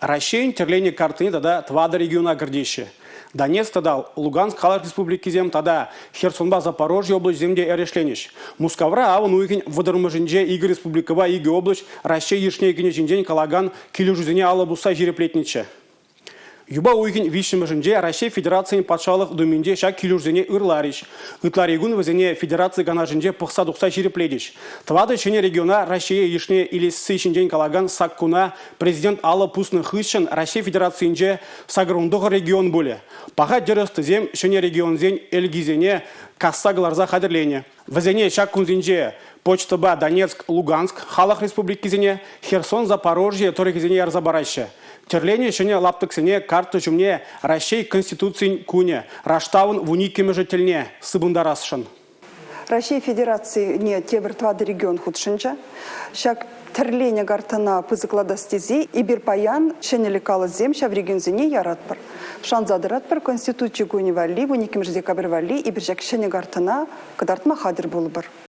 Россия терлене картыне тада твада региона гордище. Донецк тада Луганск халық республики зем тада Херсонба Запорожье область земде эрешлениш. Мускавра аван уйген выдырмыжинже Игорь республикова Иги область Россия ешне гене жинжен калаган килюжузене алабуса жиреплетниче. Юба уйген вишимыжинже Россия Федерацияның патшалық думинде шак килюжузене ырлариш. Ытларигун вазене Федерация ганажинже пықса-дұқса жирепледиш. Твады шене региона Россия ешне илессы шинжен калаган саккуна президент Алла Пусны хышын Россия Федерацияңже сагрундығы регион боле. Паға дересті зем шене регион зен элгизене кассагларза қадырлене. Вазене шак кунзинже Почтаба Донецк, Луганск, халық республики зене Херсон, Запорожье, Торекизене Ярзабарайше. Терлене шене лаптыксене карты жүмне Россия Конституциян куне, раштавын в уникеме жительне сыбындарасшын. Россия Федерации не тебір твады регион худшынча. Шак терлене гартана пызыклада стези и бирпаян шенелекалы зем шав регионзене яратпыр. Шанзадыратпыр Конституция куне вали, в уникеме же декабрь вали и биржак шене гартана кадартма хадыр болыбыр.